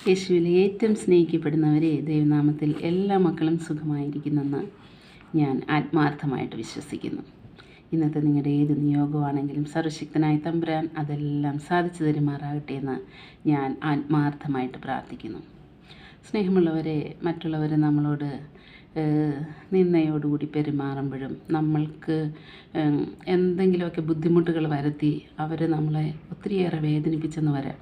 യേശുവിൽ ഏറ്റവും സ്നേഹിക്കപ്പെടുന്നവരെ, ദൈവനാമത്തിൽ എല്ലാ മക്കളും സുഖമായിരിക്കുന്നെന്ന് ഞാൻ ആത്മാർത്ഥമായിട്ട് വിശ്വസിക്കുന്നു. ഇന്നത്തെ നിങ്ങളുടെ ഏത് നിയോഗമാണെങ്കിലും സർവശക്തനായ തമ്പുരാൻ അതെല്ലാം സാധിച്ചു തരുമാറാകട്ടെ എന്ന് ഞാൻ ആത്മാർത്ഥമായിട്ട് പ്രാർത്ഥിക്കുന്നു. സ്നേഹമുള്ളവരെ, മറ്റുള്ളവർ നമ്മളോട് നിന്ദയോടുകൂടി പെരുമാറുമ്പോഴും നമ്മൾക്ക് എന്തെങ്കിലുമൊക്കെ ബുദ്ധിമുട്ടുകൾ വരുത്തി അവർ നമ്മളെ ഒത്തിരിയേറെ വേദനിപ്പിച്ചെന്ന് വരാം.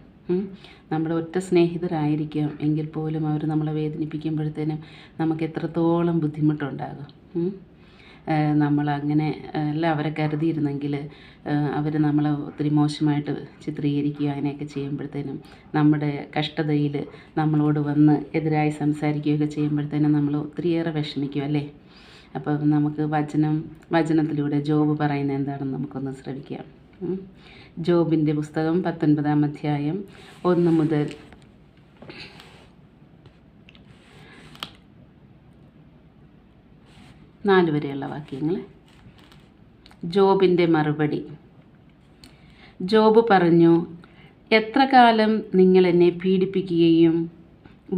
നമ്മുടെ ഒറ്റ സ്നേഹിതരായിരിക്കാം, എങ്കിൽ പോലും അവർ നമ്മളെ വേദനിപ്പിക്കുമ്പോഴത്തേനും നമുക്ക് എത്രത്തോളം ബുദ്ധിമുട്ടുണ്ടാകും. നമ്മളങ്ങനെ അല്ല അവരെ കരുതിയിരുന്നെങ്കിൽ അവർ നമ്മളെ ഒത്തിരി മോശമായിട്ട് ചിത്രീകരിക്കുക അങ്ങനെയൊക്കെ ചെയ്യുമ്പോഴത്തേനും നമ്മുടെ കഷ്ടതയിൽ നമ്മളോട് വന്ന് എതിരായി സംസാരിക്കുകയൊക്കെ ചെയ്യുമ്പോഴത്തേനും നമ്മൾ ഒത്തിരിയേറെ വിഷമിക്കും അല്ലേ. അപ്പം നമുക്ക് വചനത്തിലൂടെ ജോബ് പറയുന്നത് എന്താണെന്ന് നമുക്കൊന്ന് ശ്രമിക്കാം. ജോബിൻ്റെ പുസ്തകം 19-ാം അധ്യായം 1 മുതൽ 4 വരെയുള്ള വാക്യങ്ങൾ. ജോബിൻ്റെ മറുപടി. ജോബ് പറഞ്ഞു, എത്ര കാലം നിങ്ങൾ എന്നെ പീഡിപ്പിക്കുകയും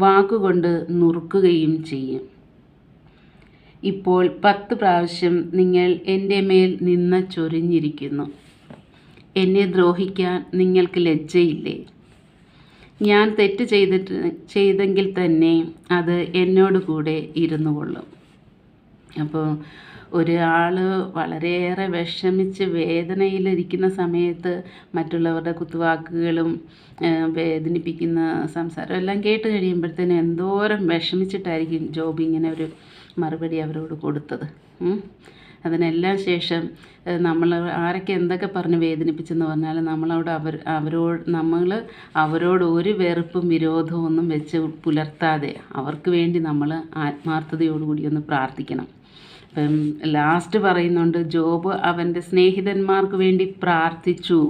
വാക്കുകൊണ്ട് നുറുക്കുകയും ചെയ്യും? ഇപ്പോൾ 10 പ്രാവശ്യം നിങ്ങൾ എൻ്റെ മേൽ നിന്ന ചൊരിഞ്ഞിരിക്കുന്നു. എന്നെ ദ്രോഹിക്കാൻ നിങ്ങൾക്ക് ലജ്ജയില്ലേ? ഞാൻ തെറ്റ് ചെയ്തെങ്കിൽ തന്നെ അത് എന്നോട് കൂടെ ഇരുന്നു കൊള്ളും. അപ്പോൾ ഒരാൾ വളരെയേറെ വിഷമിച്ച് വേദനയിലിരിക്കുന്ന സമയത്ത് മറ്റുള്ളവരുടെ കുത്തുവാക്കുകളും വേദനിപ്പിക്കുന്ന സംസാരം എല്ലാം കേട്ട് കഴിയുമ്പോഴത്തേനും എന്തോരം വിഷമിച്ചിട്ടായിരിക്കും ജോബ് ഇങ്ങനെ ഒരു മറുപടി അവരോട് കൊടുത്തത്. അതിനെല്ലാം ശേഷം നമ്മൾ ആരൊക്കെ എന്തൊക്കെ പറഞ്ഞ് വേദനിപ്പിച്ചെന്ന് പറഞ്ഞാൽ നമ്മൾ അവരോട് ഒരു വെറുപ്പും വിരോധവും ഒന്നും വെച്ച് പുലർത്താതെ അവർക്ക് വേണ്ടി നമ്മൾ ആത്മാർത്ഥതയോടുകൂടി ഒന്ന് പ്രാർത്ഥിക്കണം. അപ്പം ലാസ്റ്റ് പറയുന്നുണ്ട്, ജോബ് അവൻ്റെ സ്നേഹിതന്മാർക്ക് വേണ്ടി പ്രാർത്ഥിച്ചു.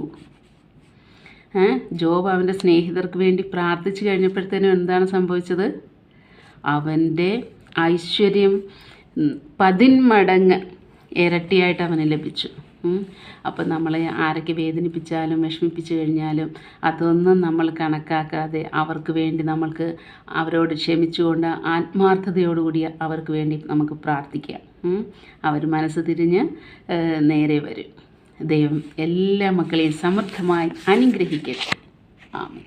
ജോബ് അവൻ്റെ സ്നേഹിതർക്ക് വേണ്ടി പ്രാർത്ഥിച്ചു കഴിഞ്ഞപ്പോഴത്തേനും എന്താണ് സംഭവിച്ചത്? അവൻ്റെ ഐശ്വര്യം 10 മടങ്ങ് ഇരട്ടിയായിട്ട് അവന് ലഭിച്ചു. അപ്പം നമ്മളെ ആരൊക്കെ വേദനിപ്പിച്ചാലും വിഷമിപ്പിച്ചു കഴിഞ്ഞാലും അതൊന്നും നമ്മൾ കണക്കാക്കാതെ അവർക്ക് വേണ്ടി നമ്മൾക്ക് അവരോട് ക്ഷമിച്ചുകൊണ്ട് ആത്മാർത്ഥതയോടുകൂടി അവർക്ക് വേണ്ടി നമുക്ക് പ്രാർത്ഥിക്കാം. അവർ മനസ്സ് തിരിഞ്ഞ് നേരെ വരും. ദൈവം എല്ലാ മക്കളെയും സമൃദ്ധമായി അനുഗ്രഹിക്കട്ടെ. ആമേൻ.